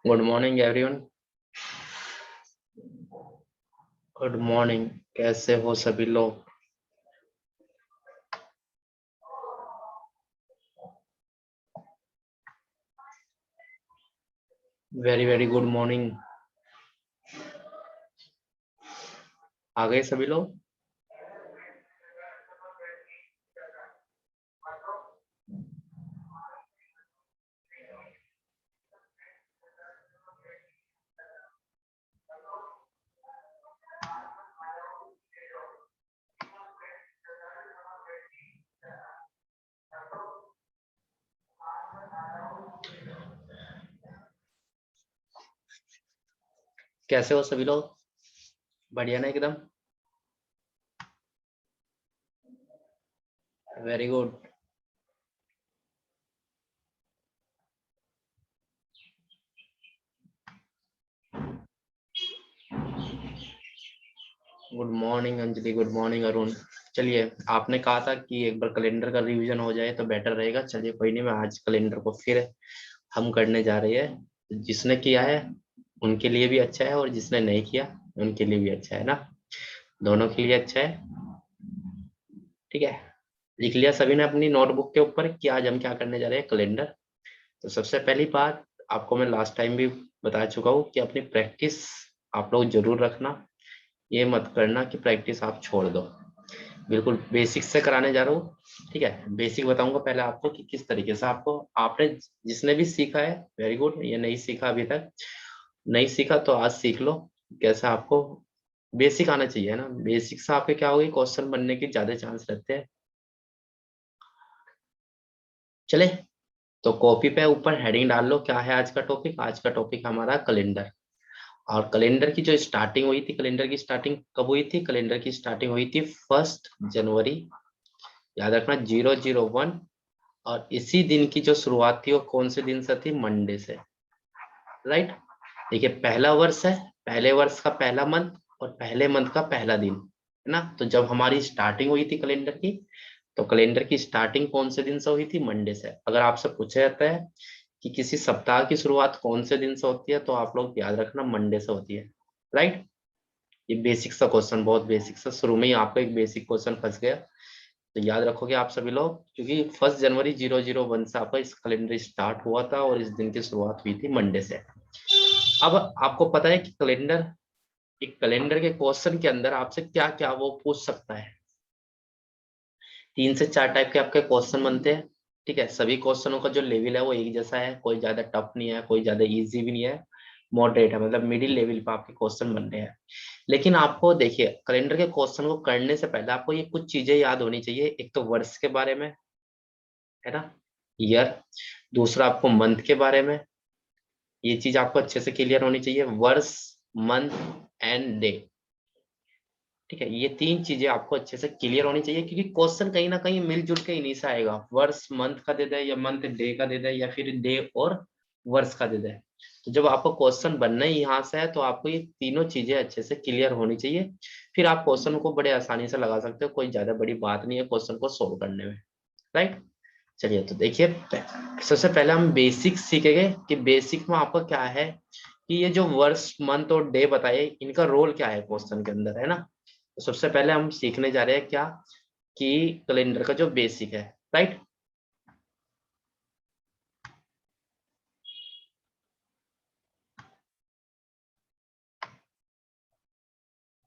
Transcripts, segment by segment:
Good morning everyone. Good morning. कैसे हो सभी लोग? Very very good morning. आ गए सभी लोग? कैसे हो सभी लोग? बढ़िया ना एकदम? Very good. Good morning Anjali, good morning Arun. चलिए, आपने कहा था कि एक बार कैलेंडर का रिवीजन हो जाए तो बेटर रहेगा। चलिए कोई नहीं, मैं आज कैलेंडर को फिर हम करने जा रहे हैं। जिसने किया है उनके लिए भी अच्छा है और जिसने नहीं किया उनके लिए भी अच्छा है ना। दोनों के लिए अच्छा है। ठीक है, लिख लिया सभी ने अपनी नोटबुक के ऊपर कि आज हम क्या करने जा रहे हैं? कैलेंडर। तो सबसे पहली बात, आपको मैं लास्ट टाइम भी बता चुका हूँ कि अपनी प्रैक्टिस आप लोग जरूर रखना। ये मत करना कि प्रैक्टिस आप छोड़ दो। बिल्कुल बेसिक से कराने जा रहा हूँ। ठीक है, बेसिक बताऊंगा पहले आपको कि किस तरीके से आपको, आपने जिसने भी सीखा है वेरी गुड, ये नहीं सीखा अभी तक, नहीं सीखा तो आज सीख लो। कैसा आपको बेसिक आना चाहिए ना। बेसिक से आपके क्या होगी, क्वेश्चन बनने के ज्यादा चांस रहते हैं। चले, तो कॉपी पे ऊपर हेडिंग डाल लो। क्या है आज का टॉपिक? आज का टॉपिक हमारा कैलेंडर। और कैलेंडर की जो स्टार्टिंग हुई थी, कैलेंडर की स्टार्टिंग कब हुई थी? कैलेंडर की स्टार्टिंग हुई थी 1 जनवरी। याद रखना 001। और इसी दिन की जो शुरुआत थी वो कौन से दिन से थी? मंडे से। राइट। देखिए, पहला वर्ष है, पहले वर्ष का पहला मंथ और पहले मंथ का पहला दिन है ना। तो जब हमारी स्टार्टिंग हुई थी कैलेंडर की, तो कैलेंडर की स्टार्टिंग कौन से दिन से हुई थी? मंडे से। अगर आपसे पूछा जाता है कि किसी सप्ताह की शुरुआत कौन से दिन से होती है, तो आप लोग याद रखना मंडे से होती है। राइट। ये बेसिक सा क्वेश्चन, बहुत बेसिक सा, शुरू में ही आपको एक बेसिक क्वेश्चन फंस गया तो याद रखोगे आप सभी लोग, क्योंकि 1 जनवरी 001 से आपका इस कैलेंडर स्टार्ट हुआ था और इस दिन की शुरुआत हुई थी मंडे से। अब आपको पता है कि कैलेंडर, एक कैलेंडर के क्वेश्चन के अंदर आपसे क्या क्या वो पूछ सकता है। 3 से 4 टाइप के आपके क्वेश्चन बनते हैं। ठीक है, सभी क्वेश्चनों का जो लेवल है वो एक जैसा है, कोई ज्यादा टफ नहीं है, कोई ज्यादा इजी भी नहीं है, मॉडरेट है, मतलब मिडिल लेवल पे आपके क्वेश्चन बन रहे हैं। लेकिन आपको देखिए, कैलेंडर के क्वेश्चन को करने से पहले आपको ये कुछ चीजें याद होनी चाहिए। एक तो वर्ष के बारे में, है ना, ईयर। दूसरा आपको मंथ के बारे में, ये चीज आपको अच्छे से क्लियर होनी चाहिए, वर्ष, मंथ एंड डे। ठीक है, ये 3 चीजें आपको अच्छे से क्लियर होनी चाहिए, क्योंकि क्वेश्चन कहीं ना कहीं मिलजुल के इन्हीं से आएगा। वर्ष मंथ का दे दे या मंथ डे का दे दे या फिर डे और वर्ष का दे दे। तो जब आपको क्वेश्चन बनना ही यहाँ से है तो आपको ये तीनों चीजें अच्छे से क्लियर होनी चाहिए। फिर आप क्वेश्चन को बड़े आसानी से लगा सकते हो, कोई ज्यादा बड़ी बात नहीं है क्वेश्चन को सोल्व करने में। राइट। चलिए, तो देखिए, सबसे पहले हम बेसिक सीखेंगे कि बेसिक में आपको क्या है कि ये जो वर्ष मंथ और डे बताए इनका रोल क्या है क्वेश्चन के अंदर, है ना। तो सबसे पहले हम सीखने जा रहे हैं क्या, कि कैलेंडर का जो बेसिक है। राइट।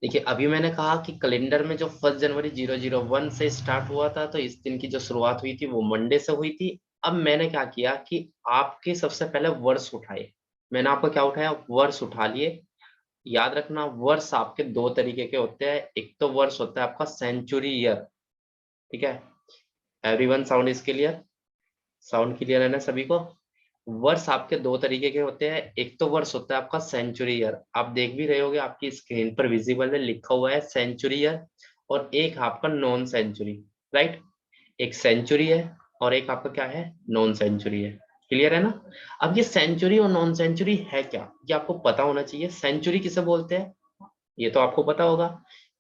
देखिए, अभी मैंने कहा कि कैलेंडर में जो 1 जनवरी 001 से स्टार्ट हुआ था, तो इस दिन की जो शुरुआत हुई थी वो मंडे से हुई थी। अब मैंने क्या किया कि आपके सबसे पहले वर्ष उठाए। मैंने आपको क्या उठाया? वर्ष उठा लिए। याद रखना, वर्ष आपके दो तरीके के होते हैं। एक तो वर्ष होता है आपका सेंचुरी ईयर। ठीक है, everyone sound is clear? Sound clear है ना सभी को? वर्ष आपके दो तरीके के होते हैं। एक तो वर्ष होता है आपका सेंचुरी ईयर, आप देख भी रहे होगे आपकी स्क्रीन पर विजिबल है, लिखा हुआ है सेंचुरी ईयर। और एक आपका नॉन सेंचुरी। राइट। एक सेंचुरी है और एक आपका क्या है? नॉन सेंचुरी है। क्लियर है ना? अब ये सेंचुरी और नॉन सेंचुरी है क्या, ये आपको पता होना चाहिए। सेंचुरी किसे बोलते हैं ये तो आपको पता होगा।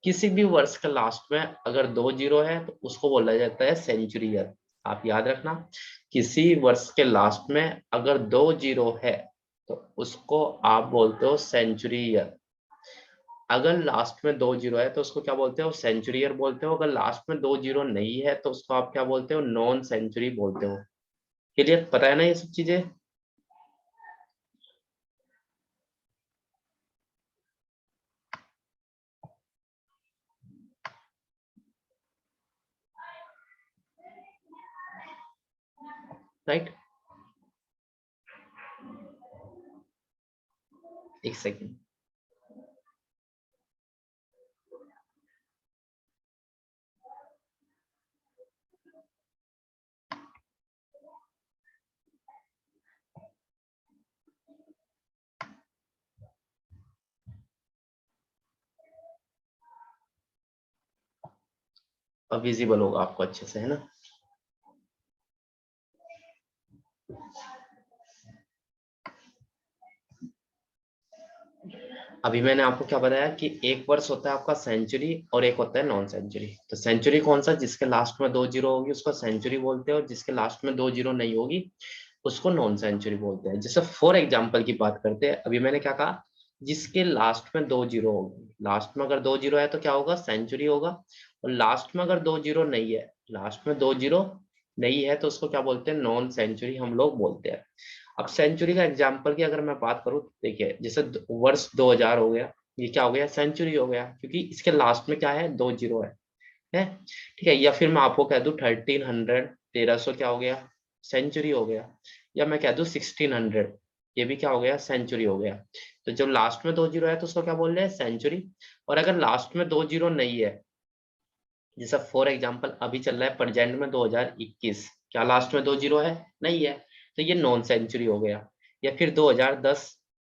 किसी भी वर्ष के लास्ट में अगर 2 जीरो है तो उसको बोला जाता है सेंचुरी ईयर। आप याद रखना, किसी वर्ष के लास्ट में अगर 2 जीरो है तो उसको आप बोलते हो सेंचुरी ईयर। अगर लास्ट में 2 जीरो है तो उसको क्या बोलते हो, सेंचुरी ईयर बोलते हो। अगर लास्ट में 2 जीरो नहीं है तो उसको आप क्या बोलते हो, नॉन सेंचुरी बोलते हो। क्लियर, पता है ना ये सब चीजें। राइट, एक सेकेंड। अब विजिबल होगा आपको अच्छे से, है ना। अभी मैंने आपको क्या बताया कि एक वर्ष होता है आपका सेंचुरी और एक होता है नॉन सेंचुरी। तो सेंचुरी कौन सा, जिसके लास्ट में 2 जीरो होगी उसको सेंचुरी बोलते हैं, और जिसके लास्ट में 2 जीरो नहीं होगी उसको नॉन सेंचुरी बोलते हैं। जैसे फॉर एग्जाम्पल की बात करते हैं, अभी मैंने क्या कहा, जिसके लास्ट में 2 जीरो होगी, लास्ट में अगर 2 जीरो है तो क्या होगा, सेंचुरी होगा। और लास्ट में अगर 2 जीरो नहीं है, लास्ट में 2 जीरो नहीं है तो उसको क्या बोलते हैं, नॉन सेंचुरी हम लोग बोलते हैं। अब सेंचुरी का एग्जाम्पल की अगर मैं बात करूं, देखिए जैसे वर्ष 2000 हो गया, ये क्या हो गया, सेंचुरी हो गया, क्योंकि इसके लास्ट में क्या है, 2 जीरो है। ठीक है, या फिर मैं आपको कह दूं 1300, 1300 क्या हो गया, सेंचुरी हो गया। या मैं कह दूं 1600, ये भी क्या हो गया, सेंचुरी हो गया। तो जब लास्ट में 2 जीरो है तो उसको क्या बोल रहे हैं, सेंचुरी। और अगर लास्ट में 2 जीरो नहीं है, जैसा फॉर एग्जांपल अभी चल रहा है प्रेजेंट में 2021, क्या लास्ट में 2 जीरो है, नहीं है, तो ये नॉन सेंचुरी हो गया। या फिर 2010,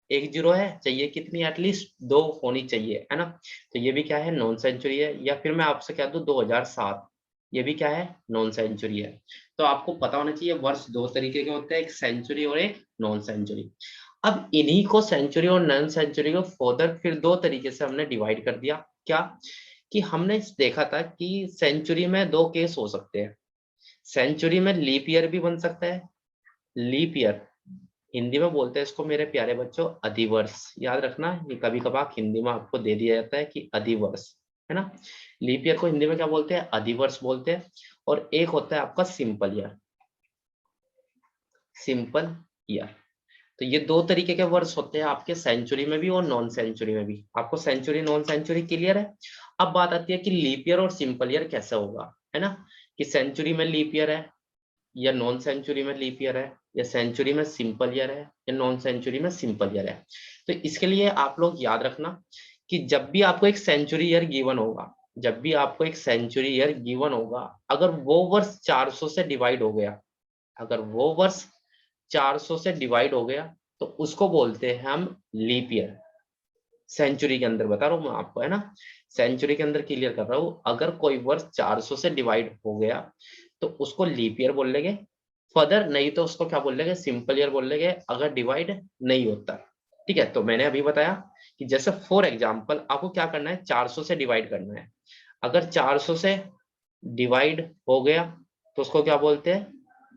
एक जीरो है, चाहिए कितनी, एटलीस्ट 2 होनी चाहिए, है ना। तो ये भी क्या है, नॉन सेंचुरी है। या फिर मैं आपसे कह दूं 2007, ये भी क्या है, नॉन सेंचुरी है। तो आपको पता होना चाहिए वर्ष 2 तरीके के होते हैं, एक सेंचुरी और एक नॉन सेंचुरी। अब इन्हीं को सेंचुरी और नॉन सेंचुरी को फर्दर फिर 2 तरीके से हमने डिवाइड कर दिया। क्या, कि हमने देखा था कि सेंचुरी में 2 केस हो सकते हैं। सेंचुरी में लीप ईयर भी बन सकता है। लीप ईयर हिंदी में बोलते हैं इसको मेरे प्यारे बच्चों, अधिवर्ष। याद रखना, ये कभी कभार हिंदी में आपको दे दिया जाता है कि अधिवर्ष, है ना। लीप ईयर को हिंदी में क्या बोलते हैं, अधिवर्ष बोलते हैं। और एक होता है आपका सिंपल ईयर, सिंपल ईयर। तो ये 2 तरीके के वर्ष होते हैं आपके, सेंचुरी में भी और नॉन सेंचुरी में भी। आपको सेंचुरी नॉन सेंचुरी क्लियर है। अब बात आती है कि लीप ईयर और सिंपल ईयर कैसे होगा, है ना। कि सेंचुरी में लीप ईयर है, या नॉन सेंचुरी में लीप ईयर है, या सेंचुरी में सिंपल ईयर है, या नॉन सेंचुरी में सिंपल ईयर है। तो इसके लिए आप लोग याद रखना कि जब भी आपको एक सेंचुरी ईयर गिवन होगा, जब भी आपको एक सेंचुरी ईयर गिवन होगा, अगर वो वर्ष 400 से डिवाइड हो गया, अगर वो वर्ष 400 से डिवाइड हो गया तो उसको बोलते हैं हम लीप ईयर। सेंचुरी के अंदर बता रहा हूं मैं आपको, है ना। सेंचुरी के अंदर क्लियर कर रहा हूं, अगर कोई वर्ष 400 से डिवाइड हो गया तो उसको लीप ईयर बोल लेंगे। फर्दर नहीं तो उसको क्या बोल लेंगे, सिंपल ईयर बोल लेंगे, अगर डिवाइड नहीं होता। ठीक है, तो मैंने अभी बताया कि जैसे फॉर एग्जाम्पल आपको क्या करना है, 400 से डिवाइड करना है। अगर 400 से डिवाइड हो गया तो उसको क्या बोलते हैं,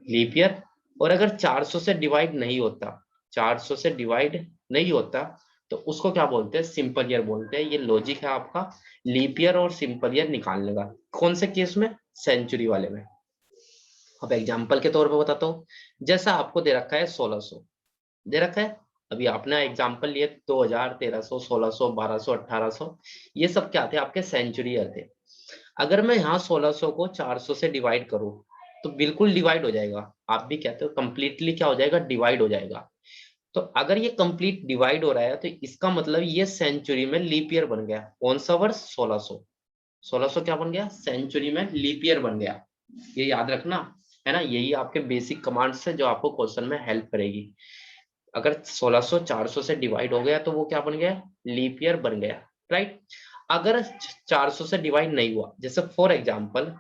लीप ईयर। और अगर 400 से डिवाइड नहीं होता, 400 से डिवाइड नहीं होता तो उसको क्या बोलते हैं, सिंपल ईयर बोलते हैं। ये लॉजिक है आपका लीप ईयर और सिंपल ईयर निकालने का। कौन से केस में, सेंचुरी वाले में। अब एग्जांपल के तौर पे बताता हूँ, जैसा आपको दे रखा है 1600 दे रखा है। अभी आपने एग्जांपल लिए 2000, 1300, 1600, 1200, 1800, ये सब क्या थे, आपके सेंचुरी ईयर थे। अगर मैं यहाँ 1600 को 400 से डिवाइड करूं तो बिल्कुल डिवाइड हो जाएगा। आप भी कहते हो कंप्लीटली क्या हो जाएगा, डिवाइड हो जाएगा। तो अगर ये कंप्लीट डिवाइड हो रहा है तो इसका मतलब ये सेंचुरी में लीप ईयर बन गया। कौन सा वर्ष, 1600। 1600 क्या बन गया, सेंचुरी में लीप ईयर बन गया। ये याद रखना, है ना। यही आपके बेसिक कमांड्स है जो आपको क्वेश्चन में हेल्प करेगी। अगर 1600 400 से डिवाइड हो गया तो वो क्या बन गया, लीप ईयर बन गया। राइट। अगर 400 से डिवाइड नहीं हुआ, जैसे फॉर एग्जांपल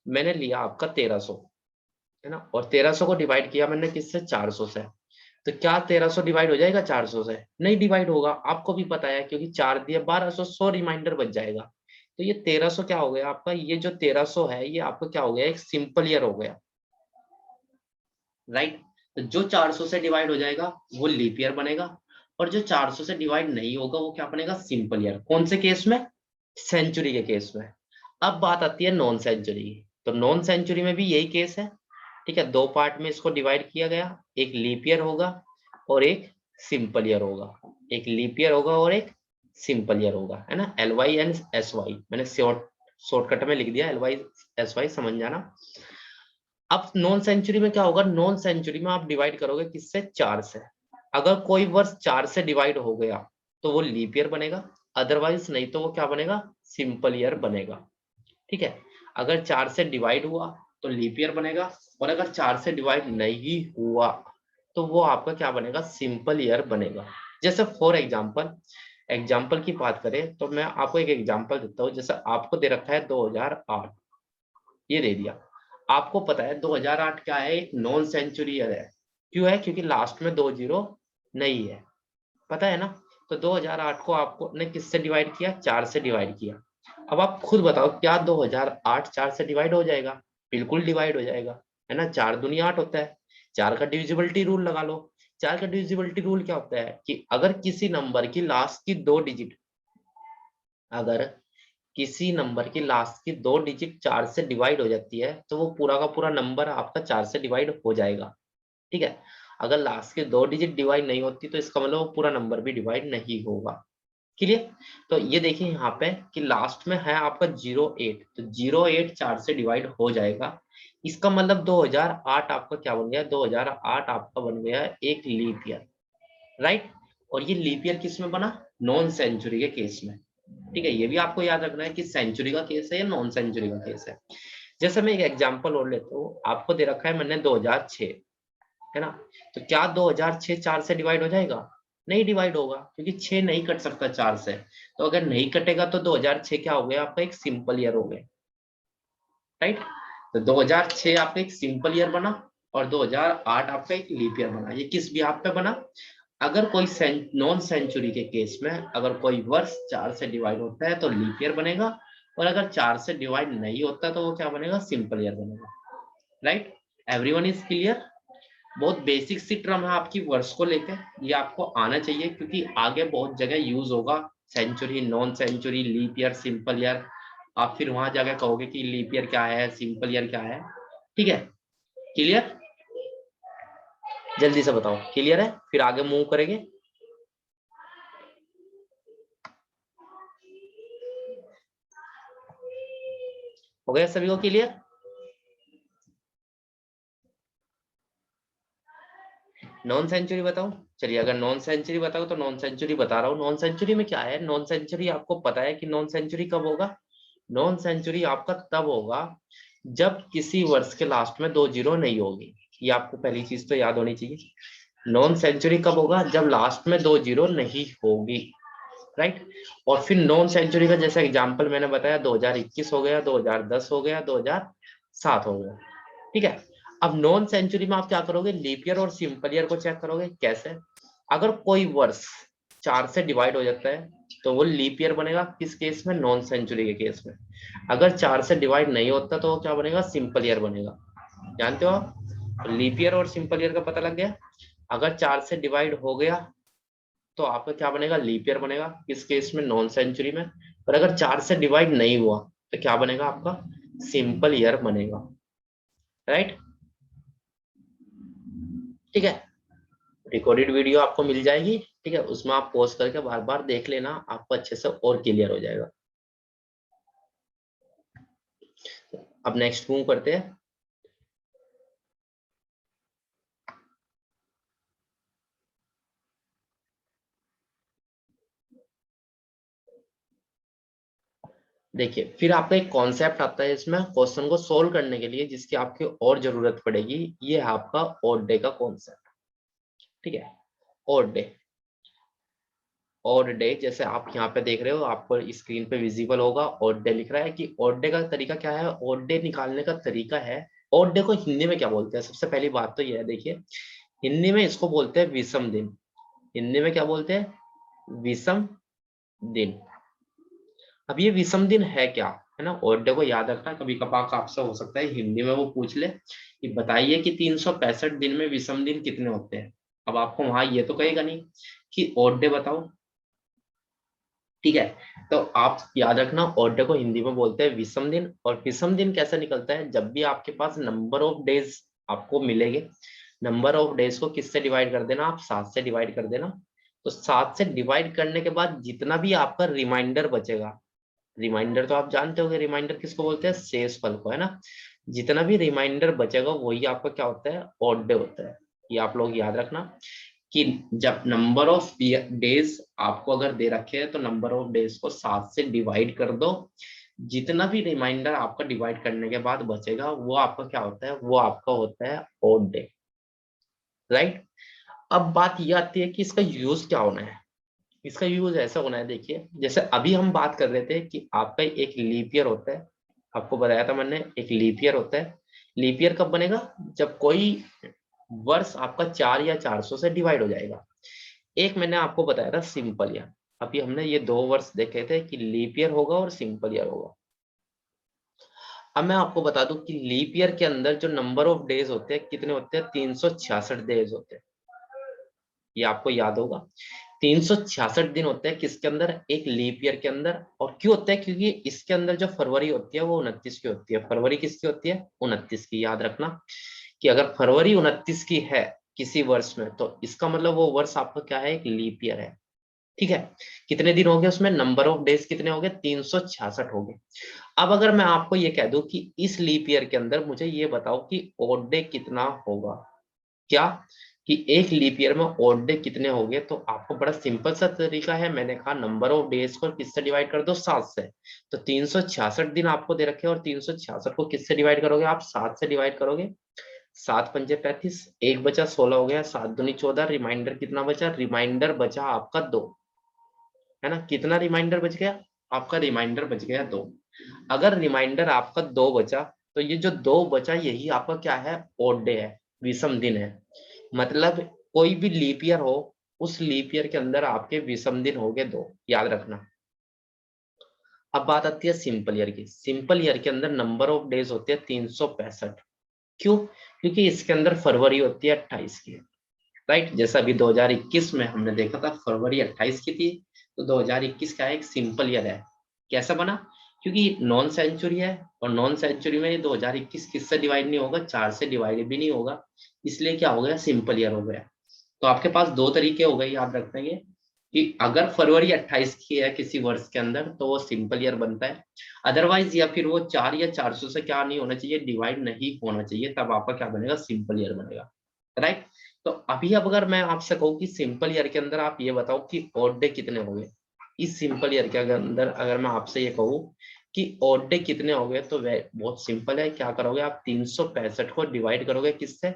मैंने लिया आपका 1300, है ना, और 1300 को डिवाइड किया मैंने किससे, 400 से। तो क्या 1300 डिवाइड हो जाएगा 400 से, नहीं डिवाइड होगा। आपको भी पता है क्योंकि 4 दिया 1200, 100 रिमाइंडर बच जाएगा। तो ये 1300 क्या हो गया आपका, ये जो 1300 है ये आपका क्या हो गया, एक सिंपल ईयर हो गया। राइट। तो जो 400 से डिवाइड हो जाएगा वो लीप ईयर बनेगा, और जो 400 से डिवाइड नहीं होगा वो क्या बनेगा, सिंपल ईयर। कौन से केस में, सेंचुरी के केस में। अब बात आती है नॉन सेंचुरी की, तो नॉन सेंचुरी में भी यही केस है, ठीक है। दो पार्ट में इसको डिवाइड किया गया, एक लीप ईयर होगा और एक सिंपल ईयर होगा, एक लीप ईयर होगा और एक सिंपल ईयर होगा, है ना। LY एंड SY मैंने शॉर्टकट में लिख दिया, LY SY समझ जाना। अब नॉन सेंचुरी में क्या होगा, नॉन सेंचुरी में आप डिवाइड करोगे किससे, 4 से। अगर कोई वर्ष 4 से डिवाइड हो गया तो वो लीप ईयर बनेगा, अदरवाइज नहीं तो वो क्या बनेगा, सिंपल ईयर बनेगा, ठीक है। अगर 4 से डिवाइड हुआ तो लीप ईयर बनेगा, और अगर 4 से डिवाइड नहीं हुआ तो वो आपका क्या बनेगा, सिंपल ईयर बनेगा। जैसे फॉर एग्जाम्पल की बात करें तो मैं आपको एक एग्जाम्पल देता हूँ। जैसे आपको दे रखा है 2008, ये दे दिया। आपको पता है 2008 क्या है, एक नॉन सेंचुरी ईयर है। क्यों है, क्योंकि लास्ट में 2 जीरो नहीं है, पता है ना। तो 2008 को आपको ने किससे डिवाइड किया, 4 से डिवाइड किया। अब आप खुद बताओ, क्या 2008 4 से डिवाइड हो जाएगा, बिल्कुल डिवाइड हो जाएगा, है ना। 4 दूनी 8 होता है, 4 का डिविजिबिलिटी रूल लगा लो। 4 का डिविजिबिलिटी रूल क्या होता है कि अगर किसी नंबर की लास्ट की 2 डिजिट, अगर किसी नंबर की लास्ट की 2 डिजिट 4 से डिवाइड हो जाती है तो वो पूरा का पूरा नंबर आपका 4 से डिवाइड हो जाएगा, ठीक है। अगर लास्ट के 2 डिजिट डिवाइड नहीं होती तो इसका मतलब वो पूरा नंबर भी डिवाइड नहीं होगा, क्लियर। तो ये देखिए यहाँ पे कि लास्ट में है आपका 08, तो 08 4 से डिवाइड हो जाएगा। इसका मतलब 2008 आपका क्या बन गया, 2008 आपका बन गया एक लीप ईयर, राइट। और ये लीप ईयर किस में बना, नॉन सेंचुरी के केस में, ठीक है। ये भी आपको याद रखना है कि सेंचुरी का केस है या नॉन सेंचुरी का केस है। जैसे मैं एक एग्जांपल और लेता हूँ, आपको दे रखा है मैंने 2006, है ना। तो क्या 2006 4 से डिवाइड हो जाएगा, नहीं डिवाइड होगा, क्योंकि 6 नहीं कट सकता 4 से। तो अगर नहीं कटेगा तो 2006 क्या हो गया, आपका एक सिंपल ईयर हो गया, राइट। तो 2006 आपका एक सिंपल ईयर बना, और 2008 आपका एक लीप ईयर बना। ये किस भी आप पे बना, अगर कोई नॉन सेंचुरी के केस में अगर कोई वर्ष 4 से डिवाइड होता है तो लीप ईयर बनेगा, और अगर 4 से डिवाइड नहीं होता तो वो क्या बनेगा, सिंपल ईयर बनेगा, राइट। Everyone is clear. बहुत बेसिक सी टर्म है आपकी वर्ष को लेकर, ये आपको आना चाहिए क्योंकि आगे बहुत जगह यूज होगा। Century, non century, leap year, simple year. आप फिर वहां जाकर कहोगे कि लीप ईयर क्या है, सिंपल ईयर क्या है, ठीक है। क्लियर, जल्दी से बताओ, क्लियर है, फिर आगे मूव करेंगे। हो गया सभी को क्लियर। नॉन सेंचुरी बताओ, चलिए अगर नॉन सेंचुरी बताओ तो नॉन सेंचुरी बता रहा हूँ। नॉन सेंचुरी में क्या है, नॉन सेंचुरी आपको पता है कि नॉन सेंचुरी कब होगा, नॉन सेंचुरी आपका तब होगा जब किसी वर्ष के लास्ट में 2 जीरो नहीं होगी। ये आपको पहली चीज तो याद होनी चाहिए। नॉन सेंचुरी कब होगा, जब लास्ट में 2 जीरो नहीं होगी, राइट। और फिर नॉन सेंचुरी का जैसा एग्जांपल मैंने बताया, 2021 हो गया, 2010 हो गया, 2007 हो गया, ठीक है। अब नॉन सेंचुरी में आप क्या करोगे, लीप ईयर और सिंपल ईयर को चेक करोगे। कैसे, अगर कोई वर्ष 4 से डिवाइड हो जाता है तो वो लीप ईयर बनेगा, किस केस में, नॉन सेंचुरी के केस में। अगर 4 से डिवाइड नहीं होता तो वो क्या बनेगा, सिंपल ईयर बनेगा। जानते हो आप, लीप ईयर और सिंपल ईयर का पता लग गया। अगर 4 से डिवाइड हो गया तो आपका क्या बनेगा, लीप ईयर बनेगा, किस केस में, नॉन सेंचुरी में। और अगर 4 से डिवाइड नहीं हुआ तो क्या बनेगा आपका, सिंपल ईयर बनेगा, राइट, ठीक है। रिकॉर्डेड वीडियो आपको मिल जाएगी, ठीक है। उसमें आप पॉज करके बार बार देख लेना, आपको अच्छे से और क्लियर हो जाएगा। अब नेक्स्ट मूव करते हैं। देखिए फिर आपका एक कॉन्सेप्ट आता है इसमें क्वेश्चन को सोल्व करने के लिए, जिसकी आपकी और जरूरत पड़ेगी। ये है आपका ऑड डे का कॉन्सेप्ट, ठीक है। ऑड डे, ऑड डे जैसे आप यहाँ पे देख रहे हो, आपको स्क्रीन पे विजिबल होगा ऑड डे लिख रहा है। कि ऑड डे का तरीका क्या है, ऑड डे निकालने का तरीका है। ऑड डे को हिंदी में क्या बोलते हैं, सबसे पहली बात तो ये है, देखिए हिंदी में इसको बोलते हैं विषम दिन। हिंदी में क्या बोलते हैं, विषम दिन। अब ये विषम दिन है क्या, है ना। ऑड डे को याद रखना, कभी कभार आपसे हो सकता है हिंदी में वो पूछ ले कि बताइए कि 365 दिन में विषम दिन कितने होते हैं। अब आपको वहां ये तो कहेगा नहीं कि ऑड डे बताओ, ठीक है। तो आप याद रखना ऑड डे को हिंदी में बोलते हैं विषम दिन। और विषम दिन कैसे निकलता है, जब भी आपके पास नंबर ऑफ डेज आपको मिलेंगे, नंबर ऑफ डेज को किससे डिवाइड कर देना, आप 7 से डिवाइड कर देना। तो 7 से डिवाइड करने के बाद जितना भी आपका रिमाइंडर बचेगा, रिमाइंडर तो आप जानते होंगे रिमाइंडर किसको बोलते हैं, शेष फल को, है ना। जितना भी रिमाइंडर बचेगा वही आपका क्या होता है, ऑड डे होता है। ये आप लोग याद रखना कि जब नंबर ऑफ डेज आपको अगर दे रखे हैं तो नंबर ऑफ डेज को 7 से डिवाइड कर दो। जितना भी रिमाइंडर आपका डिवाइड करने के बाद बचेगा वो आपका क्या होता है, वो आपका होता है ऑड डे, राइट। अब बात ये आती है कि इसका यूज क्या होना है। इसका यूज ऐसा होना है, देखिए जैसे अभी हम बात कर रहे थे कि आपका एक लीप ईयर होता है। आपको बताया था मैंने, एक लीप ईयर होता है। लीप ईयर कब बनेगा, जब कोई वर्ष आपका 4 या 400 से डिवाइड हो जाएगा। एक मैंने आपको बताया था सिंपल ईयर। अभी हमने ये 2 वर्ष देखे थे कि लीप ईयर होगा और सिंपल ईयर होगा। अब मैं आपको बता दूं कि लीप ईयर के अंदर जो नंबर ऑफ डेज होते हैं कितने होते हैं, 366 डेज होते हैं। ये आपको याद होगा, 366 दिन होते हैं किसके अंदर, एक लीप ईयर के अंदर। और क्यों होते हैं, क्योंकि इसके अंदर जो फरवरी होती है वो 29 की होती है। फरवरी किसकी होती है, 29 की। याद रखना कि अगर फरवरी 29 की है किसी वर्ष में, तो इसका मतलब वो वर्ष आपका क्या है, एक लीप ईयर है, ठीक है। कितने दिन हो गए उसमें, नंबर ऑफ डेज कितने हो गए, 366 हो गए। अब अगर मैं आपको ये कह दूं कि इस लीप ईयर के अंदर मुझे ये बताओ कि ऑड डे कितना होगा, क्या, कि एक लीप ईयर में ऑड डे कितने हो गए, तो आपको बड़ा सिंपल सा तरीका है। मैंने कहा नंबर ऑफ डेज को किससे डिवाइड कर दो, 7 से। तो 366 दिन आपको दे रखे हैं और 366 को किससे डिवाइड करोगे आप, 7 से डिवाइड करोगे। 7 पंजे 35, एक बचा 16 हो गया, 7 दूनी 14, रिमाइंडर कितना बचा, रिमाइंडर बचा आपका 2, है ना। कितना रिमाइंडर बच गया, आपका रिमाइंडर बच गया 2। अगर रिमाइंडर आपका 2 बचा, तो ये जो 2 बचा यही आपका क्या है, ऑड डे है, विषम दिन है। मतलब कोई भी लीप ईयर हो, उस लीप ईयर के अंदर आपके विषम दिन हो गए 2, याद रखना। अब बात आती है सिंपल ईयर की। सिंपल ईयर के अंदर नंबर ऑफ डेज होते हैं 365। क्यों, क्योंकि इसके अंदर फरवरी होती है 28 की, राइट। जैसा अभी 2021 में हमने देखा था फरवरी 28 की थी, तो 2021 का एक सिंपल ईयर है। कैसा बना, क्योंकि नॉन सेंचुरी है, और नॉन सेंचुरी में ये 2021 किससे डिवाइड नहीं होगा, 4 से डिवाइड भी नहीं होगा, इसलिए क्या हो गया, सिंपल ईयर हो गया। तो आपके पास 2 तरीके हो गए याद रखने के, कि अगर फरवरी 28 की है किसी वर्ष के अंदर तो वो सिंपल ईयर बनता है। अदरवाइज या फिर वो 4 या 400 से क्या नहीं होना चाहिए, डिवाइड नहीं होना चाहिए, तब आपका क्या बनेगा, सिंपल ईयर बनेगा, राइट। तो अभी अब अगर मैं आपसे कहूँ कि सिंपल ईयर के अंदर आप ये बताओ कि ऑड डे कितने हो गए, इस सिंपल ईयर के अंदर अगर मैं आपसे ये कहूँ कि ऑड डे कितने हो गए, तो वह बहुत सिंपल है। क्या करोगे आप, 365 को डिवाइड करोगे किससे,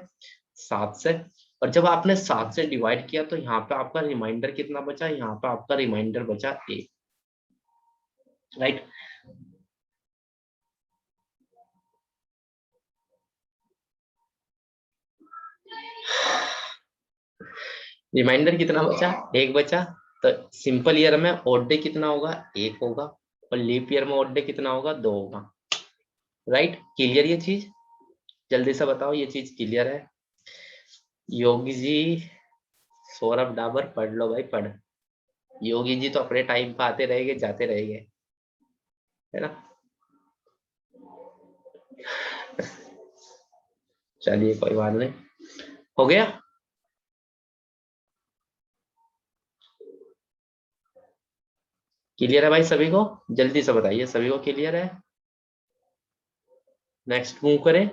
7 से। और जब आपने 7 से डिवाइड किया तो यहाँ पे आपका रिमाइंडर कितना बचा, यहाँ पे आपका रिमाइंडर बचा 1, राइट। रिमाइंडर कितना बचा, 1 बचा। तो सिंपल ईयर में ऑड डे कितना होगा, 1 होगा। और लीप ईयर में ऑड डे कितना होगा, 2 होगा, राइट। क्लियर ये चीज, जल्दी से बताओ ये चीज क्लियर है। योगी जी, सौरभ डाबर पढ़ लो भाई पढ़। योगी जी तो अपने टाइम पे आते रहेंगे जाते रहेंगे, है ना। चलिए कोई बात नहीं, हो गया। क्लियर है भाई सभी को, जल्दी से बताइए सभी को क्लियर है। नेक्स्ट मूव करें।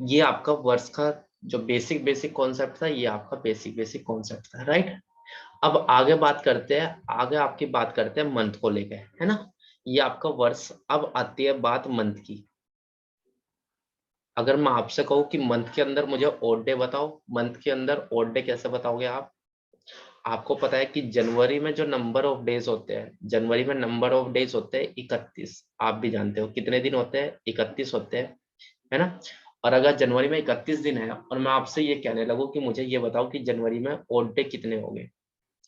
ये आपका वर्ष का जो बेसिक बेसिक कॉन्सेप्ट था, ये आपका बेसिक बेसिक कॉन्सेप्ट था, राइट। अब आगे बात करते हैं, आगे आपकी बात करते हैं मंथ को लेके, है ना। ये आपका वर्ष। अब आती है बात मंथ की। अगर मैं आपसे कहूँ कि मंथ के अंदर मुझे ऑड डे बताओ, मंथ के अंदर ऑड डे कैसे बताओगे आप। आपको पता है कि जनवरी में जो नंबर ऑफ डेज होते हैं, जनवरी में नंबर ऑफ डेज होते हैं 31। आप भी जानते हो कितने दिन होते हैं, 31 होते हैं, है ना। और अगर जनवरी में 31 दिन है और मैं आपसे ये कहने लगूं कि मुझे ये बताओ कि जनवरी में ओड डे कितने होंगे,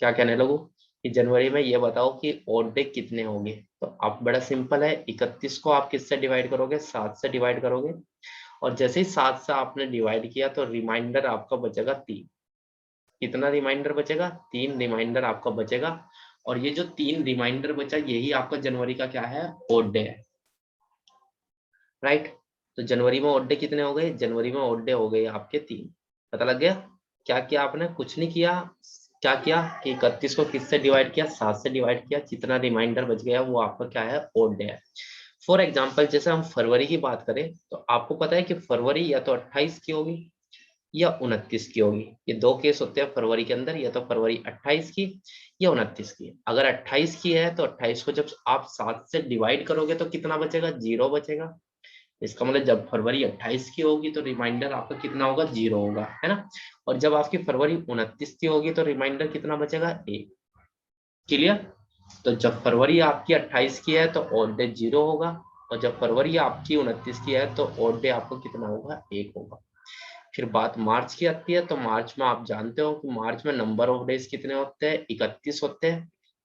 क्या कहने लगूं कि जनवरी में ये बताओ कि ओड डे कितने होंगे, तो आप बड़ा सिंपल है, 31 को आप किससे डिवाइड करोगे, 7 से डिवाइड करोगे। और जैसे ही 7 से आपने डिवाइड किया तो रिमाइंडर आपका बचेगा 3। कितना रिमाइंडर बचेगा, 3 रिमाइंडर आपका बचेगा। और ये जो 3 रिमाइंडर बचा यही आपका जनवरी का क्या है, ओड डे है, राइट। तो जनवरी में ओड डे कितने हो गए, जनवरी में ओड डे हो गए आपके 3। पता लग गया। क्या किया आपने, कुछ नहीं किया। क्या किया कि 31 को किससे डिवाइड किया, 7 से डिवाइड किया, जितना रिमाइंडर बच गया वो आपका क्या है, ओड डे है। फॉर एग्जाम्पल जैसे हम फरवरी की बात करें तो आपको पता है कि फरवरी या तो 28 की होगी या 29 की होगी। ये दो केस होते हैं फरवरी के अंदर, या तो फरवरी 28 की या 29 की। अगर 28 की है तो 28 को जब आप 7 से डिवाइड करोगे तो कितना बचेगा, 0 बचेगा। इसका मतलब जब फरवरी 28 की होगी तो रिमाइंडर आपका कितना होगा, 0 होगा, है ना। और जब आपकी फरवरी 29 की होगी तो रिमाइंडर कितना बचेगा, 1। क्लियर। तो जब फरवरी आपकी 28 की है तो ओड डे 0 होगा, और जब फरवरी आपकी 29 की है तो ओड डे आपको कितना होगा, 1 होगा। फिर बात मार्च की आती है तो मार्च में आप जानते हो कि मार्च में नंबर ऑफ डेज कितने होते हैं, 31 होते हैं,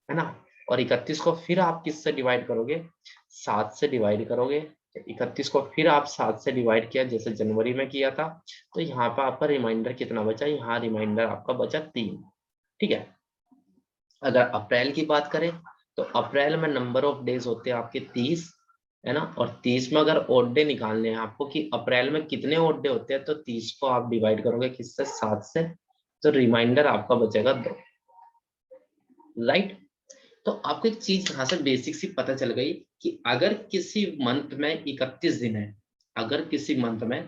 है ना। और 31 को फिर आप किससे डिवाइड करोगे, 7 से डिवाइड करोगे। 31 को फिर आप 7 से डिवाइड किया जैसे जनवरी में किया था, तो यहाँ पर आपका रिमाइंडर कितना बचा, यहाँ रिमाइंडर आपका बचा 3। ठीक है। अगर अप्रैल की बात करें तो अप्रैल में नंबर ऑफ डेज होते हैं आपके 30, है ना। और 30 में अगर ओड डे निकालने हैं आपको कि अप्रैल में कितने ओड डे होते हैं, तो 30 को आप डिवाइड करोगे किससे, 7 से, तो रिमाइंडर आपका बचेगा 2, राइट। तो आपको एक चीज यहाँ से बेसिक सी पता चल गई कि अगर किसी मंथ में 31 दिन है, अगर किसी मंथ में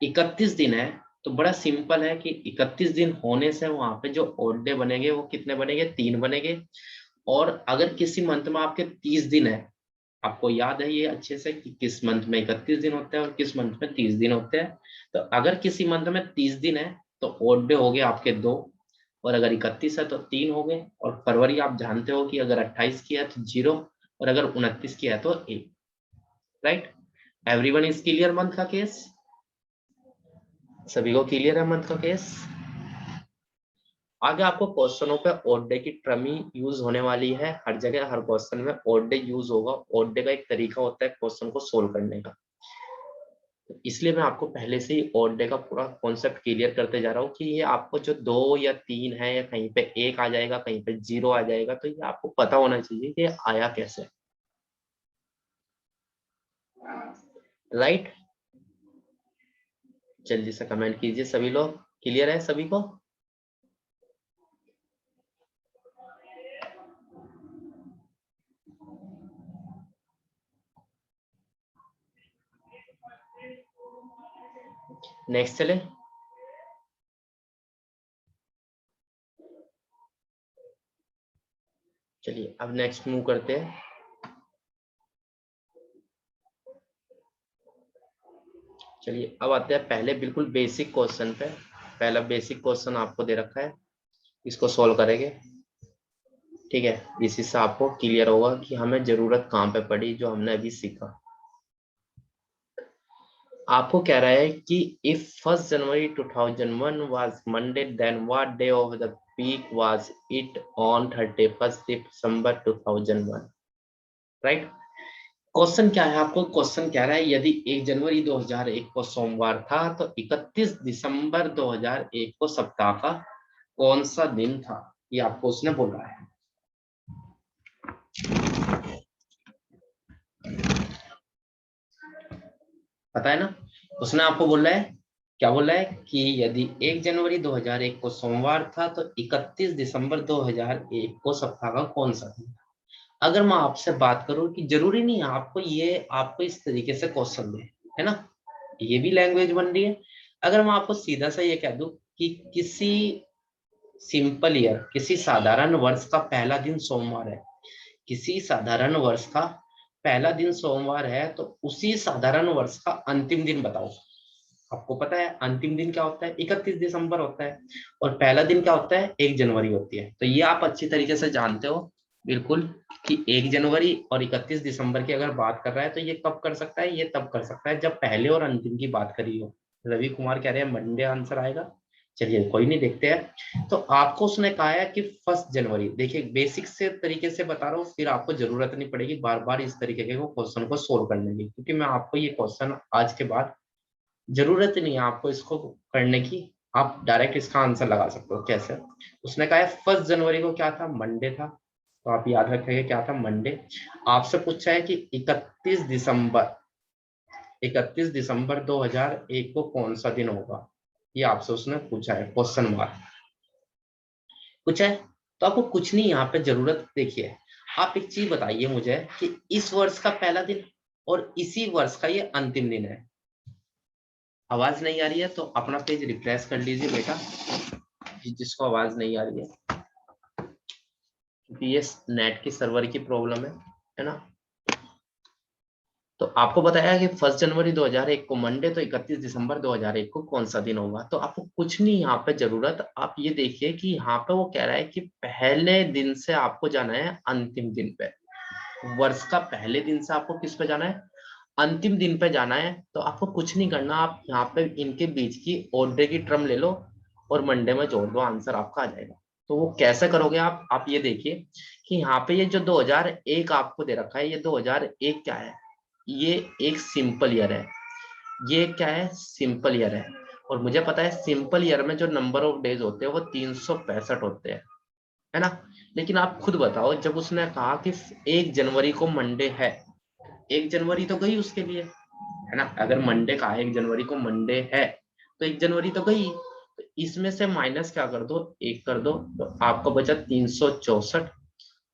31 दिन है तो बड़ा सिंपल है कि 31 दिन होने से वहां पे जो ओड डे बनेंगे वो कितने बनेंगे, 3 बनेंगे। और अगर किसी मंथ में आपके 30 दिन है, आपको याद है ये अच्छे से कि किस मंथ में 31 दिन होते हैं और किस मंथ में 30 दिन होते हैं। तो अगर किसी मंथ में 30 दिन है तो ओड डे हो गए आपके 2, और अगर 31 है तो 3 हो गए। और फरवरी आप जानते हो कि अगर 28 की है तो 0, और अगर 29 की है तो 1, right. Everyone is clear month का केस, सभी को क्लियर है मंथ का केस। आगे आपको क्वेश्चनों पे ओड डे की टर्म ही यूज होने वाली है, हर जगह हर क्वेश्चन में ओड डे यूज होगा। ओड डे का एक तरीका होता है क्वेश्चन को सोल्व करने का, तो इसलिए मैं आपको पहले से ही ओड डे का पूरा कॉन्सेप्ट क्लियर करते जा रहा हूँ कि ये आपको जो 2 या 3 है या कहीं पे 1 आ जाएगा कहीं पे 0 आ जाएगा, तो ये आपको पता होना चाहिए कि ये आया कैसे, राइट। जल्दी से कमेंट कीजिए सभी लोग, क्लियर है सभी को। नेक्स्ट चले, चलिए अब नेक्स्ट मूव करते हैं। चलिए अब आते हैं पहले बिल्कुल बेसिक क्वेश्चन पे। पहला बेसिक क्वेश्चन आपको दे रखा है, इसको सॉल्व करेंगे, ठीक है। इसी से आपको क्लियर होगा कि हमें जरूरत कहाँ पे पड़ी जो हमने अभी सीखा। आपको कह रहा है कि if 1 January 2001 was Monday then what day of the week was it on 31 December 2001, right. Question क्या है, आपको क्वेश्चन कह रहा है यदि 1 जनवरी 2001 को सोमवार था तो 31 दिसंबर 2001 को सप्ताह का कौन सा दिन था, ये आपको उसने बोला है। पता है ना, उसने आपको बोला है, क्या बोला है कि यदि 1 जनवरी 2001 को सोमवार था तो 31 दिसंबर 2001 को सप्ताह का कौन सा दिन था। अगर मैं आपसे बात करूं कि जरूरी नहीं है आपको ये आपको इस तरीके से क्वेश्चन दे, है ना, ये भी लैंग्वेज बन रही है। अगर मैं आपको सीधा सा ये कह दूं कि किसी सिंपल ईयर, किसी साधारण वर्ष का पहला दिन सोमवार है, किसी साधारण वर्ष का पहला दिन सोमवार है, तो उसी साधारण वर्ष का अंतिम दिन बताओ। आपको पता है अंतिम दिन क्या होता है, 31 दिसंबर होता है, और पहला दिन क्या होता है, 1 जनवरी होती है। तो ये आप अच्छी तरीके से जानते हो बिल्कुल कि 1 जनवरी और 31 दिसंबर की अगर बात कर रहा है तो ये कब कर सकता है, ये तब कर सकता है जब पहले और अंतिम की बात करी हो। रवि कुमार कह रहे हैं मंडे आंसर आएगा। चलिए कोई नहीं, देखते हैं। तो आपको उसने कहा है कि 1 जनवरी, देखिए बेसिक से तरीके से बता रहा हूँ, फिर आपको जरूरत नहीं पड़ेगी बार बार इस तरीके के क्वेश्चन को सोल्व करने की, क्योंकि मैं आपको ये क्वेश्चन आज के बाद जरूरत नहीं है आपको इसको करने की। आप डायरेक्ट इसका आंसर लगा सकते हो। कैसे? उसने कहा है 1 जनवरी को क्या था, मंडे था। तो आप याद रखेंगे क्या था, मंडे। आपसे पूछा है कि 31 दिसंबर 2001 को कौन सा दिन होगा, ये आपसे उसने पूछा है, क्वेश्चन मार्क पूछा है। तो आपको कुछ नहीं यहाँ पे जरूरत, देखिए आप एक चीज बताइए मुझे कि इस वर्ष का पहला दिन और इसी वर्ष का ये अंतिम दिन है। आवाज नहीं आ रही है तो अपना पेज रिफ्रेश कर लीजिए बेटा, जिसको आवाज नहीं आ रही है, क्योंकि ये नेट की सर्वर की प्रॉब्लम है ना। तो आपको बताया कि 1 जनवरी 2001 को मंडे, तो 31 दिसंबर 2001 को कौन सा दिन होगा। तो आपको कुछ नहीं यहाँ पे जरूरत, आप ये देखिए कि यहाँ पे वो कह रहा है कि पहले दिन से आपको जाना है अंतिम दिन पे। वर्ष का पहले दिन से आपको किस पे जाना है, अंतिम दिन पे जाना है। तो आपको कुछ नहीं करना, आप यहाँ पे इनके बीच की ओड डे की टर्म ले लो और मंडे में जोड़ दो, आंसर आपका आ जाएगा। तो वो कैसे करोगे आप ये देखिए कि यहाँ पे ये जो 2001 आपको दे रखा है, ये 2001 क्या है, ये एक सिंपल ईयर है। ये क्या है, सिंपल ईयर है। और मुझे पता है सिंपल ईयर में जो नंबर ऑफ डेज होते हैं वो 365 होते हैं, है ना। लेकिन आप खुद बताओ, जब उसने कहा कि 1 जनवरी को मंडे है, 1 जनवरी तो गई उसके लिए, है ना। अगर मंडे का 1 जनवरी को मंडे है तो 1 जनवरी तो गई। तो इसमें से माइनस क्या कर दो, एक कर दो, तो आपको बचा 364।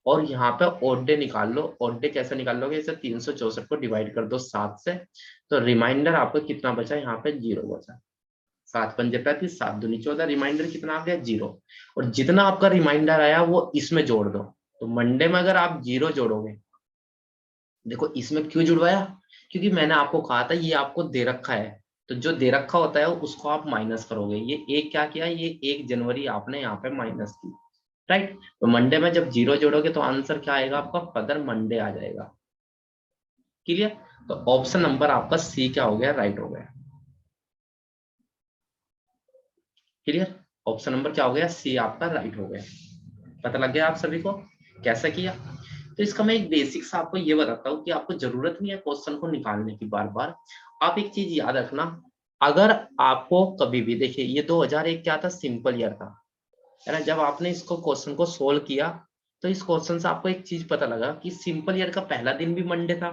और यहाँ पे ओड डे निकाल लो। ओड डे कैसे निकाल लोगे, इसे 364 को डिवाइड कर दो 7 से, तो रिमाइंडर आपको कितना बचा, यहाँ पे 0 बचा। 7 पंजे 35, 7 दूनी 14, रिमाइंडर कितना आ गया, 0। और जितना आपका रिमाइंडर आया वो इसमें जोड़ दो। तो मंडे में अगर आप 0 जोड़ोगे, देखो इसमें क्यों जुड़वाया, क्योंकि मैंने आपको कहा था ये आपको दे रखा है, तो जो दे रखा होता है उसको आप माइनस करोगे। ये एक क्या किया, ये 1 जनवरी आपने यहाँ पे माइनस की, राइट। तो मंडे में जब 0 जोड़ोगे तो आंसर क्या आएगा आपका, फदर मंडे आ जाएगा। क्लियर? तो ऑप्शन नंबर आपका सी क्या हो गया, राइट हो गया। क्लियर? ऑप्शन नंबर क्या हो गया, सी आपका राइट हो गया। पता लग गया आप सभी को कैसे किया। तो इसका मैं एक बेसिक सा आपको ये बताता हूँ कि आपको जरूरत नहीं है क्वेश्चन को निकालने की बार बार। आप एक चीज याद रखना, अगर आपको कभी भी, देखिए ये 2001 क्या था, सिंपल ईयर था, है ना। जब आपने इसको क्वेश्चन को सोल्व किया तो इस क्वेश्चन से आपको एक चीज पता लगा कि सिंपल ईयर का पहला दिन भी मंडे था,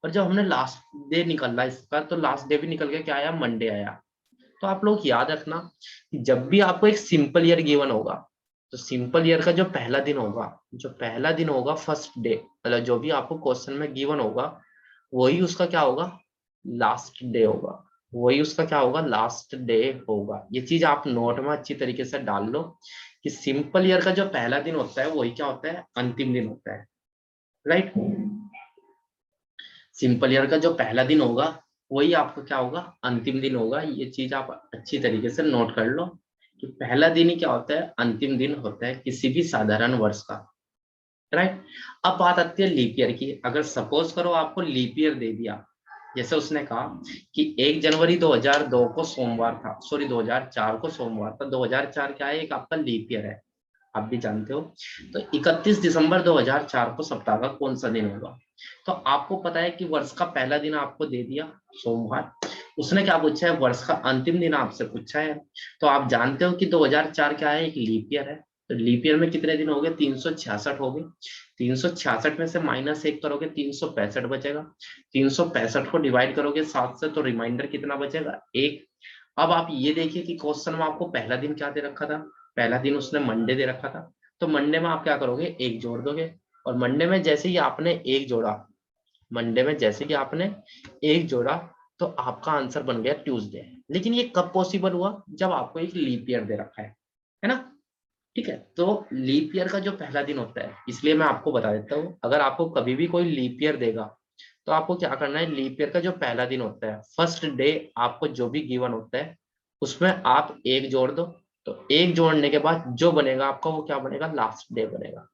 और जब हमने लास्ट डे निकाला इसका तो लास्ट डे भी निकल के क्या आया, मंडे आया। तो आप लोग याद रखना कि जब भी आपको एक सिंपल ईयर गिवन होगा, तो सिंपल ईयर का जो पहला दिन होगा, फर्स्ट डे, मतलब जो भी आपको क्वेश्चन में गिवन होगा वही उसका क्या होगा, लास्ट डे होगा। वही उसका क्या होगा, लास्ट डे होगा। ये चीज आप नोट में अच्छी तरीके से डाल लो कि सिंपल ईयर का जो पहला दिन होता है वही क्या होता है, अंतिम दिन होता है, राइट। सिंपल ईयर का जो पहला दिन होगा वही आपका क्या होगा, अंतिम दिन होगा। ये चीज आप अच्छी तरीके से नोट कर लो कि पहला दिन ही क्या होता है, अंतिम दिन होता है किसी भी साधारण वर्ष का, राइट। अब बात आती है लीप ईयर की। अगर सपोज करो आपको लीप ईयर दे दिया, जैसे उसने कहा कि 1 जनवरी 2002 को सोमवार था, सॉरी 2004 को सोमवार था, 2004 क्या है, एक आपका लीप ईयर है, आप भी जानते हो। तो 31 दिसंबर 2004 को सप्ताह का कौन सा दिन होगा। तो आपको पता है कि वर्ष का पहला दिन आपको दे दिया सोमवार, उसने क्या पूछा है, वर्ष का अंतिम दिन आपसे पूछा है। तो आप जानते हो कि 2004 क्या है, एक लीप ईयर है। तो लीप ईयर में कितने दिन हो गए, 366 हो गए। 366 में से माइनस 1 करोगे, 365 बचेगा। 365 को डिवाइड करोगे 7 से, तो रिमाइंडर कितना बचेगा, 1। अब आप ये देखिए कि क्वेश्चन में आपको पहला दिन क्या दे रखा था, पहला दिन उसने मंडे दे रखा था। तो मंडे में आप क्या करोगे, एक जोड़ दोगे। और मंडे में जैसे ही आपने एक जोड़ा, मंडे में जैसे कि आपने एक जोड़ा, तो आपका आंसर बन गया ट्यूसडे। लेकिन ये कब पॉसिबल हुआ, जब आपको एक लीप ईयर दे रखा है ना। ठीक है, तो लीप ईयर का जो पहला दिन होता है, इसलिए मैं आपको बता देता हूँ, अगर आपको कभी भी कोई लीप ईयर देगा तो आपको क्या करना है, लीप ईयर का जो पहला दिन होता है, फर्स्ट डे आपको जो भी गिवन होता है उसमें आप एक जोड़ दो। तो एक जोड़ने के बाद जो बनेगा आपका वो क्या बनेगा, लास्ट डे बनेगा।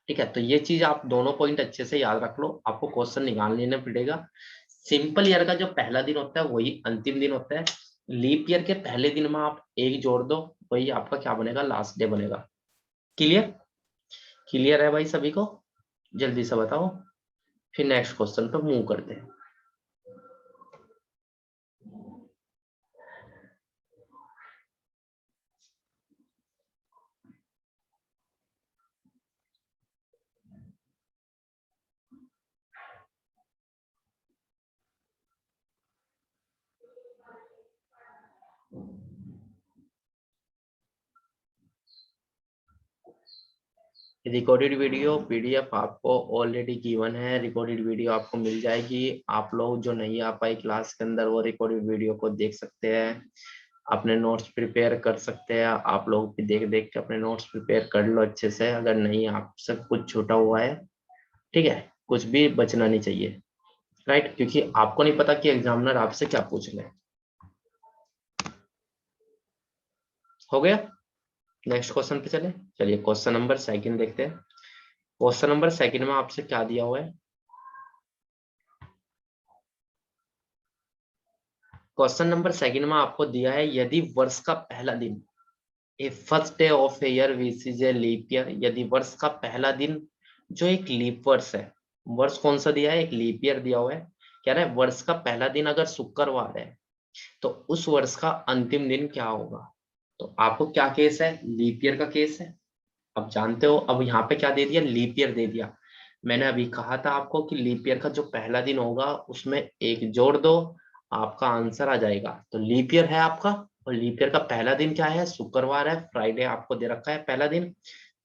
ठीक है, तो ये चीज आप दोनों पॉइंट अच्छे से याद रख लो, आपको क्वेश्चन निकाल लेना पड़ेगा। सिंपल ईयर का जो पहला दिन होता है वही अंतिम दिन होता है। लीप ईयर के पहले दिन में आप एक जोड़ दो, वही आपका क्या बनेगा, लास्ट डे बनेगा। क्लियर? क्लियर है भाई सभी को? जल्दी से बताओ, फिर नेक्स्ट क्वेश्चन पे मूव करते हैं। रिकॉर्डेड वीडियो पीडीएफ आपको ऑलरेडी गिवन है, रिकॉर्डेड वीडियो आपको मिल जाएगी। आप लोग जो नहीं आ पाए क्लास के अंदर वो रिकॉर्डेड वीडियो को देख सकते हैं, अपने नोट्स प्रिपेयर कर सकते हैं। आप लोग भी देख देख के अपने नोट्स प्रिपेयर कर लो अच्छे से, अगर नहीं आपसे कुछ छूटा हुआ है, ठीक है, कुछ भी बचना नहीं चाहिए, राइट, क्योंकि आपको नहीं पता कि एग्जामिनर आपसे क्या पूछ रहे हैं। हो गया? नेक्स्ट क्वेश्चन पे चले। चलिए क्वेश्चन नंबर सेकंड देखते हैं। क्वेश्चन नंबर सेकंड में आपसे क्या दिया हुआ है? क्वेश्चन नंबर सेकंड में आपको दिया है, यदि वर्ष का पहला दिन, a first day of a year which is a leap year, यदि वर्ष का पहला दिन जो एक लीप वर्ष है, वर्ष कौन सा दिया है, एक लीप ईयर दिया हुआ है, कह रहा है वर्ष का पहला दिन अगर शुक्रवार है तो उस वर्ष का अंतिम दिन क्या होगा। तो आपको क्या केस है, लीप ईयर का केस है। अब जानते हो, अब यहाँ पे क्या दे दिया, लीप ईयर दे दिया। मैंने अभी कहा था आपको कि लीप ईयर का जो पहला दिन होगा उसमें एक जोड़ दो, आपका आंसर आ जाएगा। तो लीप ईयर है आपका, और लीप ईयर का पहला दिन क्या है, शुक्रवार है, फ्राइडे आपको दे रखा है पहला दिन।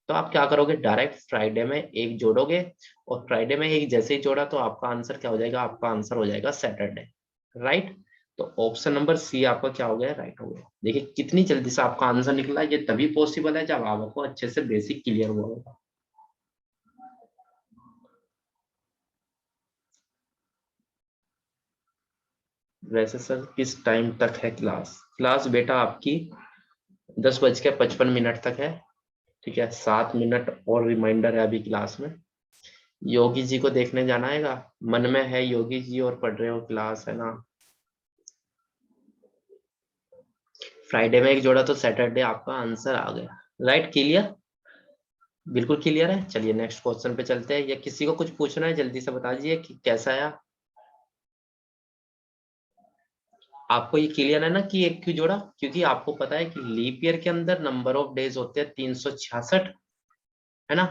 तो आप क्या करोगे, डायरेक्ट फ्राइडे में एक जोड़ोगे, और फ्राइडे में एक जैसे ही जोड़ा तो आपका आंसर क्या हो जाएगा, आपका आंसर हो जाएगा सैटरडे, राइट। तो ऑप्शन नंबर सी आपका क्या हो गया, राइट हो गया। देखिए कितनी जल्दी से आपका आंसर निकला, ये तभी पॉसिबल है जब आपको अच्छे से बेसिक क्लियर हुआ होगा। वैसे सर किस टाइम तक है क्लास? क्लास बेटा आपकी 10:55 तक है, ठीक है। 7 मिनट और रिमाइंडर है अभी क्लास में। योगी जी को देखने जाना है, मन में है योगी जी और पढ़ रहे हो क्लास, है ना। फ्राइडे में एक जोड़ा तो सैटरडे आपका आंसर आ गया, राइट। क्लियर? बिल्कुल क्लियर है। चलिए नेक्स्ट क्वेश्चन पे चलते हैं, या किसी को कुछ पूछना है जल्दी से बता दीजिए कि कैसा आया। आपको ये क्लियर है ना कि एक क्यों जोड़ा, क्योंकि आपको पता है कि लीप ईयर के अंदर नंबर ऑफ डेज होते हैं 366, है ना।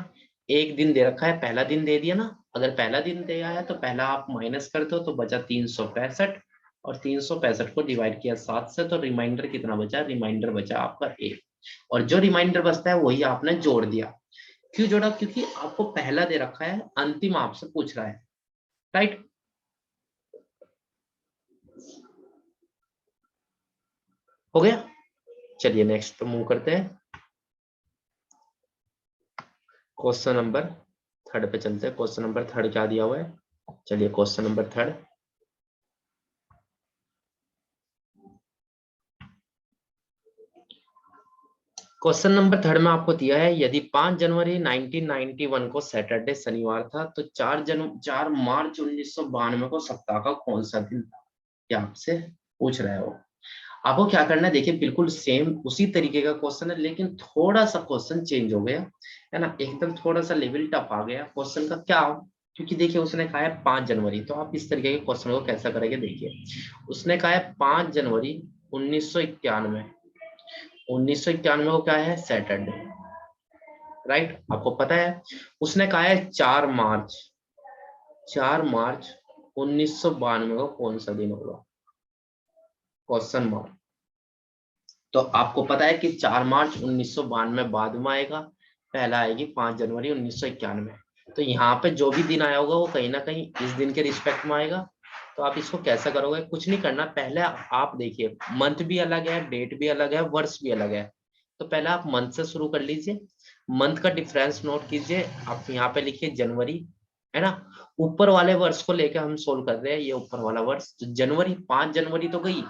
एक दिन दे रखा है, पहला दिन दे दिया ना, अगर पहला दिन दिया है तो पहला आप माइनस कर दो तो बचा 365, और 365 को डिवाइड किया 7 से तो रिमाइंडर कितना बचा, रिमाइंडर बचा आपका 1, और जो रिमाइंडर बचता है वही आपने जोड़ दिया। क्यों जोड़ा, क्योंकि आपको पहला दे रखा है, अंतिम आपसे पूछ रहा है, राइट। हो गया। चलिए नेक्स्ट पे मूव करते हैं। क्वेश्चन नंबर थर्ड पे चलते हैं। क्वेश्चन नंबर थर्ड क्या दिया हुआ है, चलिए question number third. Question number third में आपको दिया है, यदि 5 जनवरी 1991 को सैटरडे शनिवार था तो 4 मार्च 1992 को सप्ताह का कौन सा दिन था, ये आपसे पूछ रहे हो। आपको क्या करना है, देखिए बिल्कुल सेम उसी तरीके का क्वेश्चन है, लेकिन थोड़ा सा क्वेश्चन चेंज हो गया, है ना, एकदम थोड़ा सा लेवल टफ आ गया क्वेश्चन का। क्या, क्योंकि देखिए उसने कहा है 5 जनवरी, तो आप इस तरीके के क्वेश्चन को कैसा करेंगे, देखिए उसने कहा है 5 जनवरी 1991, 1991 को क्या है, सैटरडे, राइट। आपको पता है उसने कहा है 4 मार्च, 4 मार्च 1992 को कौन सा दिन होगा, क्वेश्चन मार्क। तो आपको पता है कि 4 मार्च 1992 बाद में आएगा, पहला आएगी 5 जनवरी 1991। तो यहाँ पे जो भी दिन आया होगा वो कहीं ना कहीं इस दिन के रिस्पेक्ट में आएगा। तो आप इसको कैसा करोगे, कुछ नहीं करना, पहले आप देखिए मंथ भी अलग है, डेट भी अलग है, वर्ष भी अलग है। तो पहले आप मंथ से शुरू कर लीजिए, मंथ का डिफरेंस नोट कीजिए, आप यहाँ पे लिखिए जनवरी, है ना। ऊपर वाले वर्ष को लेकर हम सोल्व कर रहे हैं, ये ऊपर वाला वर्ष तो जनवरी, 5 जनवरी तो गई,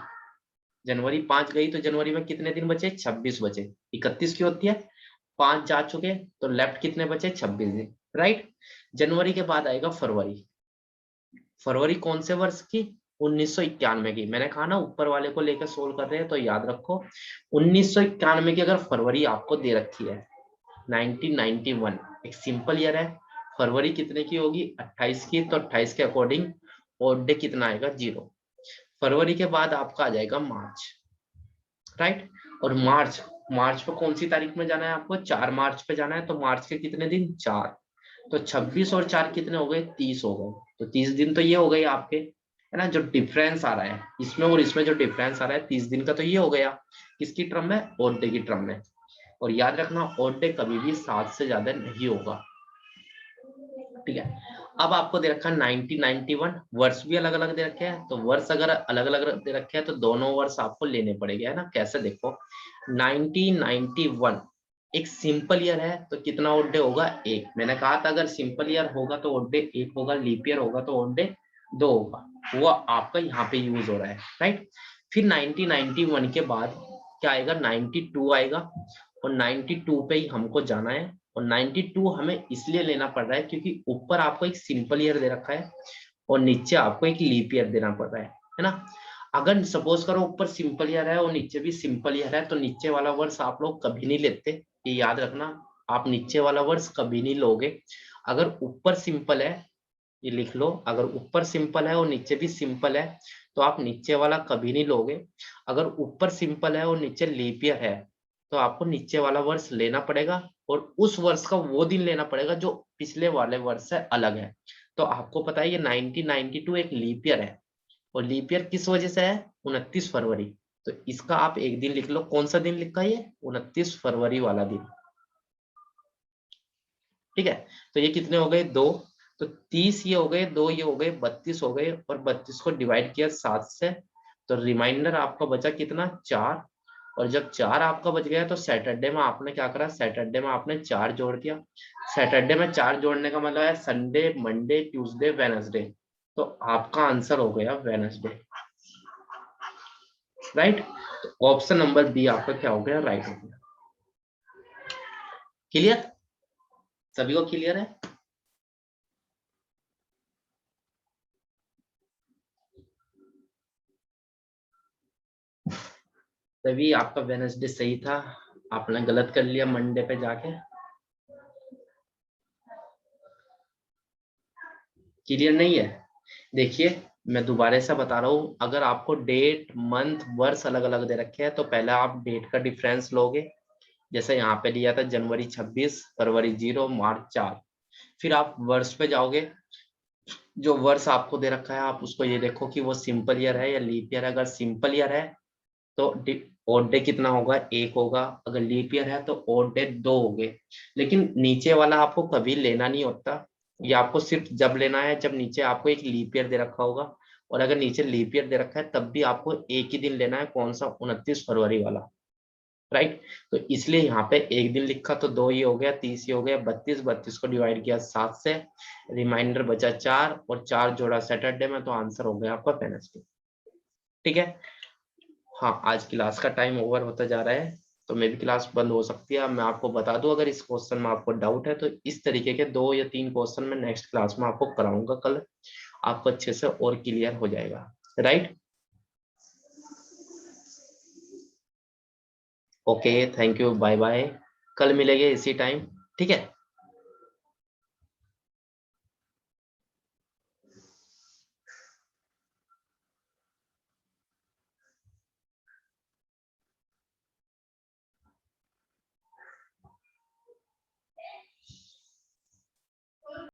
जनवरी 5 गई तो जनवरी में कितने दिन बचे, 26 बचे, 31 की होती है, 5 जा चुके तो लेफ्ट कितने बचे, 26 दिन, राइट। जनवरी के बाद आएगा फरवरी, फरवरी कौन से वर्ष की? 1991 की। मैंने कहा ना ऊपर वाले को लेकर सोल्व कर रहे हैं, तो याद रखो 1991 की अगर फरवरी आपको दे रखी है 1991, एक सिंपल ईयर है। फरवरी कितने की होगी? 28 की, तो 28 के अकॉर्डिंग ऑड डे कितना आएगा? 0। फरवरी के बाद आपका आ जाएगा मार्च, राइट। और मार्च, मार्च पे कौन सी तारीख में जाना है आपको? 4 मार्च पे जाना है, तो मार्च के कितने दिन? 4। तो 26 और 4 कितने हो गए? 30 हो गए। तो 30 दिन तो ये हो गए आपके, है ना। जो डिफरेंस आ रहा है इसमें और इसमें, जो डिफरेंस आ रहा है 30 दिन का, तो ये हो गया किसकी टर्म में? ऑड डे की टर्म में। और याद रखना ऑड डे कभी भी 7 से ज्यादा नहीं होगा, ठीक है। अब आपको दे रखा है 1991, वर्ष भी अलग अलग दे रखे हैं, तो वर्ष अगर अलग अलग दे रखे हैं तो दोनों वर्ष आपको लेने पड़ेंगे, है ना। कैसे? देखो 1991 एक सिंपल ईयर है, तो कितना ऑड डे होगा? 1। मैंने कहा था अगर सिंपल ईयर होगा तो ऑड डे 1 होगा, लीप ईयर होगा तो ऑड डे 2 होगा। वो आपका यहाँ पे यूज हो रहा है, राइट। फिर 1991 के बाद क्या आएगा? 92 आएगा, और 92 पे ही हमको जाना है। और 92 हमें इसलिए लेना पड़ रहा है क्योंकि ऊपर आपको एक सिंपल ईयर दे रखा है और नीचे आपको एक लीप ईयर देना पड़ रहा है ना। अगर सपोज करो ऊपर सिंपल ईयर है और नीचे भी सिंपल ईयर है, तो नीचे वाला वर्ष आप लोग कभी नहीं लेते, ये याद रखना। आप नीचे वाला वर्ष कभी नहीं लोगे। अगर ऊपर सिंपल है, ये लिख लो, अगर ऊपर सिंपल है और नीचे भी सिंपल है तो आप नीचे वाला कभी नहीं लोगे। अगर ऊपर सिंपल है और नीचे लीप ईयर है तो आपको नीचे वाला वर्ष लेना पड़ेगा, और उस वर्ष का वो दिन लेना पड़ेगा जो पिछले वाले वर्ष से अलग है। तो आपको पता है ये 1992 एक लीप ईयर है, और लीप ईयर किस वजह से है? 29 फरवरी। तो इसका आप एक दिन लिख लो, कौन सा दिन लिखा है ये? 29 फरवरी वाला दिन, ठीक है। तो ये कितने हो गए? 2। तो 30 ये हो गए, 2 ये हो गए, 32 हो गए, और 32 को डिवाइड किया 7 से, तो रिमाइंडर आपका बचा कितना? 4। और जब 4 आपका बच गया तो सैटरडे में आपने क्या करा? सैटरडे में आपने 4 जोड़ दिया। सैटरडे में 4 जोड़ने का मतलब है संडे, मंडे, ट्यूसडे, वेनसडे। तो आपका आंसर हो गया वेनसडे, राइट। तो ऑप्शन नंबर बी आपका क्या हो गया? राइट हो गया। क्लियर? सभी को क्लियर है? तभी आपका वेनसडे सही था, आपने गलत कर लिया मंडे पे जाके। क्लियर नहीं है? देखिए मैं दोबारा से बता रहा हूँ, अगर आपको डेट, मंथ, वर्ष अलग अलग दे रखे हैं तो पहले आप डेट का डिफरेंस लोगे। जैसे यहाँ पे लिया था जनवरी 26, फरवरी 0, मार्च 4। फिर आप वर्ष पे जाओगे, जो वर्ष आपको दे रखा है आप उसको ये देखो कि वो सिंपल ईयर है या लीप ईयर है। अगर सिंपल ईयर है तो ओड डे कितना होगा? 1 होगा। अगर लीप ईयर है तो ओड डे 2 होंगे। लेकिन नीचे वाला आपको कभी लेना नहीं होता, ये आपको सिर्फ जब लेना है जब नीचे आपको एक लीप ईयर दे रखा होगा। और अगर नीचे लीप ईयर दे रखा है तब भी आपको एक ही दिन लेना है, कौन सा? 29 फरवरी वाला, राइट। तो इसलिए यहाँ पे एक दिन लिखा तो 2 ये हो गया, 30 ये हो गया, 32, 32 को डिवाइड किया 7 से, रिमाइंडर बचा 4, और 4 जोड़ा सैटरडे में, तो आंसर हो गया आपका वेडनेसडे, ठीक है। हाँ, आज क्लास का टाइम ओवर होता जा रहा है, तो मेरी क्लास बंद हो सकती है। अब मैं आपको बता दूं, अगर इस क्वेश्चन में आपको डाउट है तो इस तरीके के 2 या 3 क्वेश्चन मैं नेक्स्ट क्लास में आपको कराऊंगा कल, आपको अच्छे से और क्लियर हो जाएगा, right. Okay, thank you, bye bye. कल मिलेंगे इसी टाइम, ठीक है।